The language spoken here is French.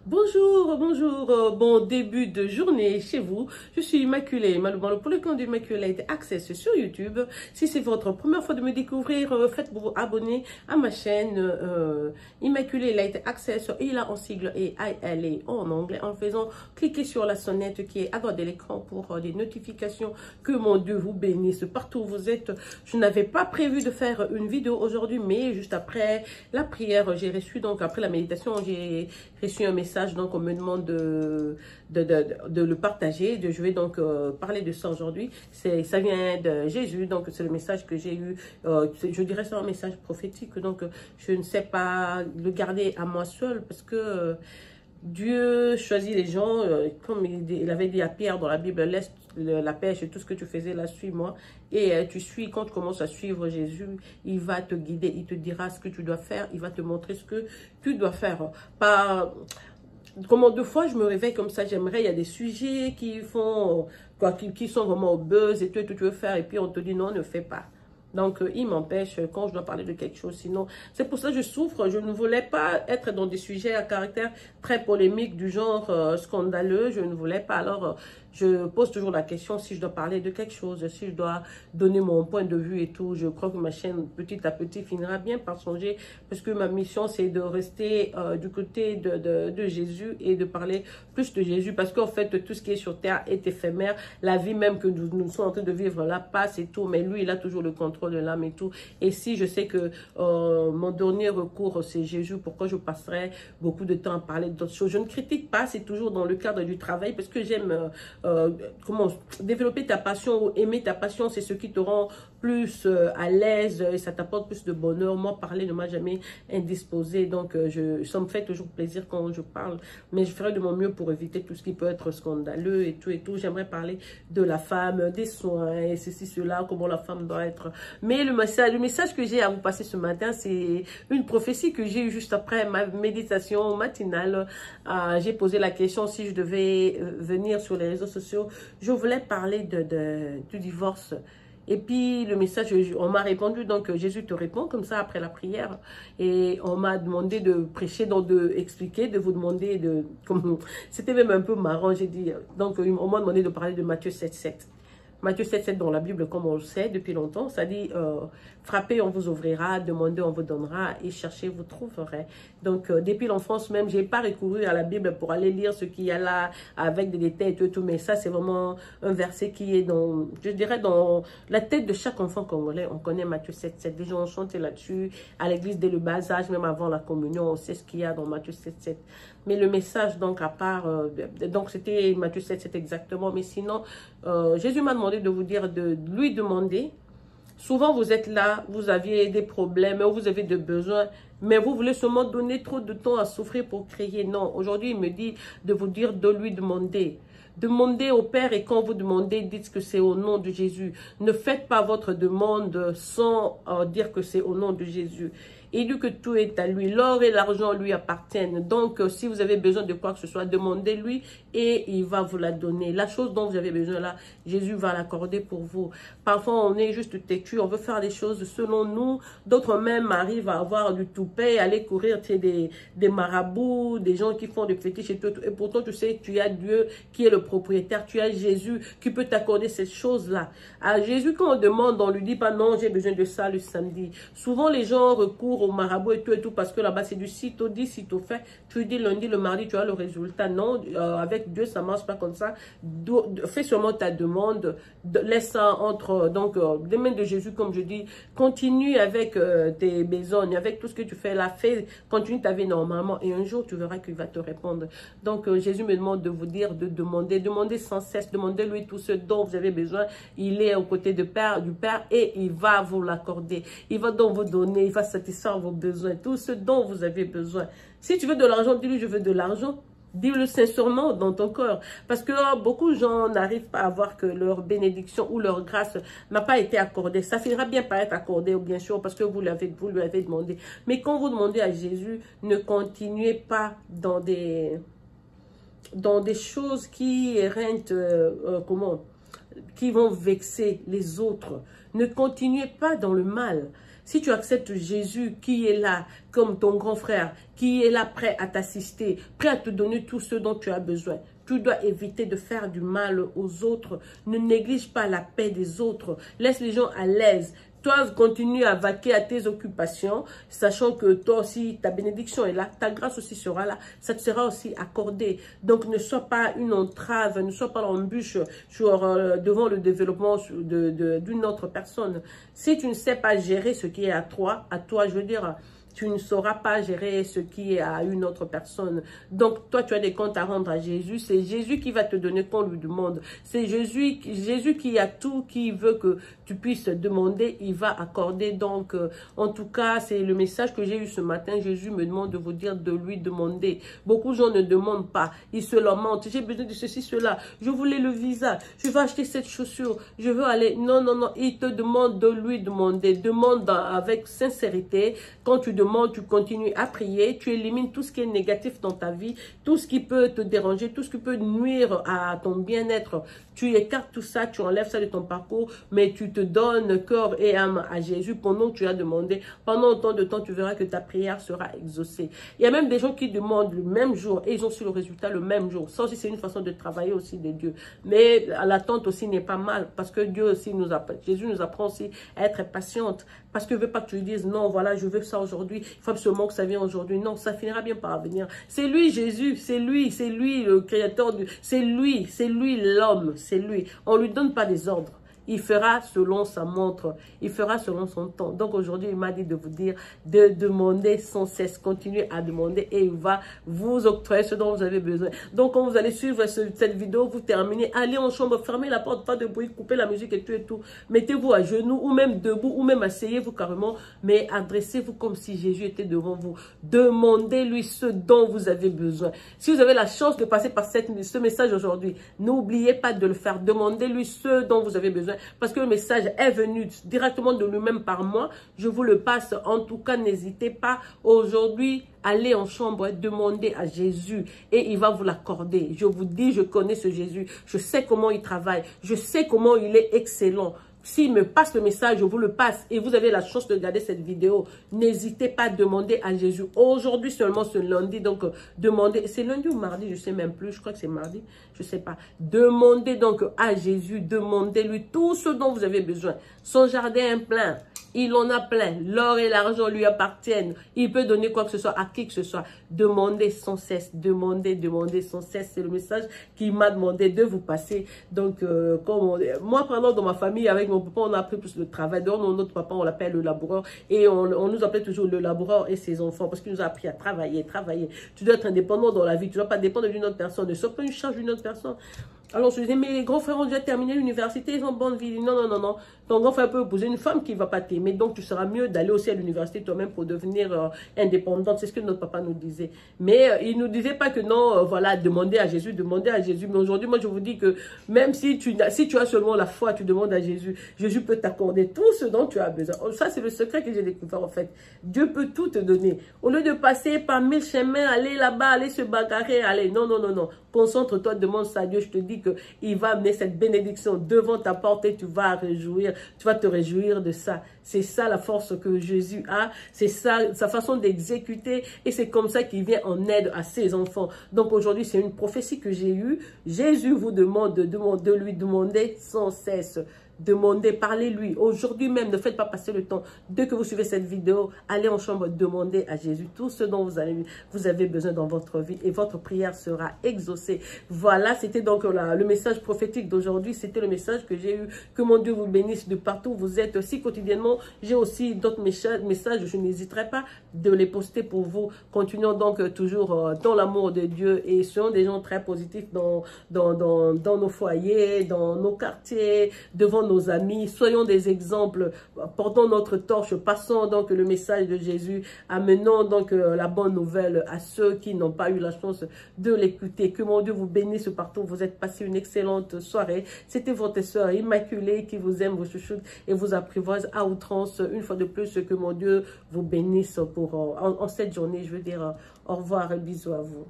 Bonjour, bonjour, bon début de journée chez vous. Je suis Immaculée Malouban pour le compte d'Immaculate Access sur YouTube. Si c'est votre première fois de me découvrir, faites-vous abonner à ma chaîne Immaculate Access, ILA en sigle et ILA en anglais, en faisant cliquer sur la sonnette qui est à droite de l'écran pour les notifications. Que mon Dieu vous bénisse partout où vous êtes. Je n'avais pas prévu de faire une vidéo aujourd'hui, mais juste après la prière, j'ai reçu, donc après la méditation, j'ai reçu un message. Donc on me demande de le partager. Je vais donc parler de ça aujourd'hui. Ça vient de Jésus, donc c'est le message que j'ai eu. Je dirais c'est un message prophétique, donc je ne sais pas le garder à moi seule parce que Dieu choisit les gens, comme il avait dit à Pierre dans la Bible, laisse la pêche et tout ce que tu faisais là, suis-moi. Et tu suis, quand tu commences à suivre Jésus, il va te guider, il te dira ce que tu dois faire, il va te montrer ce que tu dois faire. Comment deux fois je me réveille comme ça, j'aimerais, il y a des sujets qui font, qui sont vraiment au buzz et tout tu veux faire, et puis on te dit non, ne fais pas. Donc, il m'empêche quand je dois parler de quelque chose. Sinon, c'est pour ça que je souffre. Je ne voulais pas être dans des sujets à caractère très polémique, du genre scandaleux. Je ne voulais pas. Alors, je pose toujours la question si je dois parler de quelque chose, si je dois donner mon point de vue et tout. Je crois que ma chaîne, petit à petit, finira bien par changer. Parce que ma mission, c'est de rester du côté de Jésus et de parler plus de Jésus. Parce qu'en fait, tout ce qui est sur terre est éphémère. La vie même que nous sommes en train de vivre là passe et tout. Mais lui, il a toujours le contrôle de l'âme et tout. Et si je sais que mon dernier recours, c'est Jésus, pourquoi je passerai beaucoup de temps à parler d'autres choses? Je ne critique pas, c'est toujours dans le cadre du travail parce que j'aime comment développer ta passion ou aimer ta passion, c'est ce qui te rend plus à l'aise et ça t'apporte plus de bonheur. Moi, parler ne m'a jamais indisposé, donc ça me fait toujours plaisir quand je parle, mais je ferai de mon mieux pour éviter tout ce qui peut être scandaleux et tout et tout. J'aimerais parler de la femme, des soins et ceci, cela, comment la femme doit être. Mais le message que j'ai à vous passer ce matin, c'est une prophétie que j'ai eue juste après ma méditation matinale. J'ai posé la question si je devais venir sur les réseaux sociaux. Je voulais parler du divorce. Et puis, le message, on m'a répondu, donc Jésus te répond comme ça après la prière. Et on m'a demandé de prêcher, donc d'expliquer, de vous demander C'était même un peu marrant, j'ai dit. Donc, on m'a demandé de parler de Matthieu 7,7. Matthieu 7,7 dans la Bible, comme on le sait depuis longtemps, ça dit frappez, on vous ouvrira, demandez, on vous donnera, et cherchez, vous trouverez. Donc, depuis l'enfance même, j'ai pas recouru à la Bible pour aller lire ce qu'il y a là, avec des détails et tout, mais ça, c'est vraiment un verset qui est dans, je dirais, dans la tête de chaque enfant congolais. On connaît Matthieu 7,7. Les gens ont chanté là-dessus, à l'église dès le bas âge, même avant la communion, on sait ce qu'il y a dans Matthieu 7,7. Mais le message, donc, à part, donc, c'était Matthieu 7,7 exactement, mais sinon, Jésus m'a demandé de vous dire, de lui demander. Souvent, vous êtes là, vous aviez des problèmes, vous avez des besoins, mais vous voulez seulement donner trop de temps à souffrir pour crier. Non, aujourd'hui, il me dit de vous dire de lui demander. Demandez au Père et quand vous demandez, dites que c'est au nom de Jésus. Ne faites pas votre demande sans dire que c'est au nom de Jésus. Il dit que tout est à lui. L'or et l'argent lui appartiennent. Donc, si vous avez besoin de quoi que ce soit, demandez-lui et il va vous la donner. La chose dont vous avez besoin là, Jésus va l'accorder pour vous. Parfois, on est juste têtu, on veut faire les choses selon nous. D'autres même arrivent à avoir du toupet, aller courir des marabouts, des gens qui font des fétiches et tout. Et pourtant, tu sais, tu as Dieu qui est le propriétaire. Tu as Jésus qui peut t'accorder cette chose-là. À Jésus, quand on demande, on lui dit pas non, j'ai besoin de ça le samedi. Souvent, les gens recourent au marabout et tout, parce que là-bas, c'est du sitôt dit, sitôt fait. Tu dis lundi, le mardi, tu as le résultat. Non, avec Dieu, ça ne marche pas comme ça. Fais seulement ta demande. Laisse ça entre les mains de Jésus, comme je dis. Continue avec tes besognes, avec tout ce que tu fais là. Continue ta vie normalement et un jour, tu verras qu'il va te répondre. Donc, Jésus me demande de vous dire, de demander. Demandez sans cesse. Demandez-lui tout ce dont vous avez besoin. Il est aux côtés du Père et il va vous l'accorder. Il va donc vous donner, il va satisfaire vos besoins, tout ce dont vous avez besoin. Si tu veux de l'argent, dis-lui je veux de l'argent. Dis-le sincèrement dans ton cœur. Parce que beaucoup de gens n'arrivent pas à voir que leur bénédiction ou leur grâce n'a pas été accordée. Ça finira bien par être accordé, bien sûr, parce que vous lui avez demandé. Mais quand vous demandez à Jésus, ne continuez pas dans des choses qui rentrent, qui vont vexer les autres. Ne continuez pas dans le mal. Si tu acceptes Jésus qui est là comme ton grand frère, qui est là prêt à t'assister, prêt à te donner tout ce dont tu as besoin, tu dois éviter de faire du mal aux autres. Ne néglige pas la paix des autres. Laisse les gens à l'aise. Toi, continue à vaquer à tes occupations, sachant que toi aussi, ta bénédiction est là, ta grâce aussi sera là, ça te sera aussi accordé. Donc, ne sois pas une entrave, ne sois pas l'embûche devant le développement d'une autre personne. Si tu ne sais pas gérer ce qui est à toi, je veux dire, tu ne sauras pas gérer ce qui est à une autre personne. Donc, toi, tu as des comptes à rendre à Jésus. C'est Jésus qui va te donner qu'on lui demande. C'est Jésus qui a tout, qui veut que tu puisses demander, il va accorder. Donc, en tout cas, c'est le message que j'ai eu ce matin. Jésus me demande de vous dire de lui demander. Beaucoup de gens ne demandent pas. Ils se lamentent. J'ai besoin de ceci, cela. Je voulais le visa. Je veux acheter cette chaussure. Je veux aller. Non, non, non. Il te demande de lui demander. Demande avec sincérité. Quand tu demandes, tu continues à prier, tu élimines tout ce qui est négatif dans ta vie, tout ce qui peut te déranger, tout ce qui peut nuire à ton bien-être. Tu écartes tout ça, tu enlèves ça de ton parcours, mais tu te donnes corps et âme à Jésus pendant que tu as demandé. Pendant autant de temps, tu verras que ta prière sera exaucée. Il y a même des gens qui demandent le même jour et ils ont su le résultat le même jour. Ça aussi, c'est une façon de travailler aussi de Dieu. Mais l'attente aussi n'est pas mal parce que Dieu aussi Jésus nous apprend aussi à être patiente. Parce qu'il ne veut pas que tu lui dises, non, voilà, je veux ça aujourd'hui, il faut absolument que ça vienne aujourd'hui. Non, ça finira bien par venir. C'est lui, Jésus, c'est lui le créateur, c'est lui l'homme, c'est lui. On ne lui donne pas des ordres. Il fera selon sa montre, il fera selon son temps. Donc aujourd'hui, il m'a dit de vous dire de demander sans cesse, continuez à demander et il va vous octroyer ce dont vous avez besoin. Donc quand vous allez suivre cette vidéo, vous terminez, allez en chambre, fermez la porte, pas de bruit, coupez la musique et tout. Mettez-vous à genoux ou même debout ou même asseyez-vous carrément, mais adressez-vous comme si Jésus était devant vous. Demandez-lui ce dont vous avez besoin. Si vous avez la chance de passer par ce message aujourd'hui, n'oubliez pas de le faire. Demandez-lui ce dont vous avez besoin. Parce que le message est venu directement de lui-même par moi. Je vous le passe. En tout cas, n'hésitez pas aujourd'hui. Allez en chambre, demandez à Jésus et il va vous l'accorder. Je vous dis, je connais ce Jésus. Je sais comment il travaille. Je sais comment il est excellent. S'il me passe le message, je vous le passe et vous avez la chance de regarder cette vidéo. N'hésitez pas à demander à Jésus. Aujourd'hui seulement ce lundi, donc demandez. C'est lundi ou mardi, je ne sais même plus. Je crois que c'est mardi, je ne sais pas. Demandez donc à Jésus, demandez-lui tout ce dont vous avez besoin. Son jardin est plein. Il en a plein. L'or et l'argent lui appartiennent. Il peut donner quoi que ce soit à qui que ce soit. Demandez sans cesse. Demandez sans cesse. C'est le message qu'il m'a demandé de vous passer. Donc, moi, pendant dans ma famille, avec mon papa, on a appris plus le travail. Donc, notre papa, on l'appelle le laboureur. Et on nous appelait toujours le laboureur et ses enfants. Parce qu'il nous a appris à travailler. Tu dois être indépendant dans la vie. Tu ne dois pas dépendre d'une autre personne. Ne sois pas une charge d'une autre personne. Alors, je disais, mais les grands frères ont déjà terminé l'université, ils ont bonne vie. Non, non, non, non. Ton grand frère peut épouser une femme qui ne va pas t'aimer. Donc, tu seras mieux d'aller aussi à l'université toi-même pour devenir indépendante. C'est ce que notre papa nous disait. Mais il ne nous disait pas que non, voilà, demandez à Jésus. Mais aujourd'hui, moi, je vous dis que même si tu as seulement la foi, tu demandes à Jésus. Jésus peut t'accorder tout ce dont tu as besoin. Ça, c'est le secret que j'ai découvert, en fait. Dieu peut tout te donner. Au lieu de passer par 1000 chemins, aller là-bas, aller se bagarrer, aller. Non, non, non, non. Concentre-toi, demande ça à Dieu. Je te dis qu'il va amener cette bénédiction devant ta porte et tu vas te réjouir de ça. C'est ça la force que Jésus a. C'est ça, sa façon d'exécuter. Et c'est comme ça qu'il vient en aide à ses enfants. Donc aujourd'hui, c'est une prophétie que j'ai eue. Jésus vous demande de lui demander sans cesse. Demandez, parlez-lui. Aujourd'hui même, ne faites pas passer le temps. Dès que vous suivez cette vidéo, allez en chambre, demandez à Jésus tout ce dont vous avez besoin dans votre vie et votre prière sera exaucée. Voilà, c'était donc le message prophétique d'aujourd'hui. C'était le message que j'ai eu. Que mon Dieu vous bénisse de partout où vous êtes. Si quotidiennement, j'ai aussi d'autres messages. Je n'hésiterai pas de les poster pour vous. Continuons donc toujours dans l'amour de Dieu et soyons des gens très positifs dans nos foyers, dans nos quartiers, devant nos amis, soyons des exemples, portons notre torche, passons donc le message de Jésus, amenons donc la bonne nouvelle à ceux qui n'ont pas eu la chance de l'écouter. Que mon Dieu vous bénisse partout, vous êtes passé une excellente soirée. C'était votre sœur Immaculée qui vous aime, vous chouchoute et vous apprivoise à outrance. Une fois de plus, que mon Dieu vous bénisse en cette journée. Je veux dire au revoir et bisous à vous.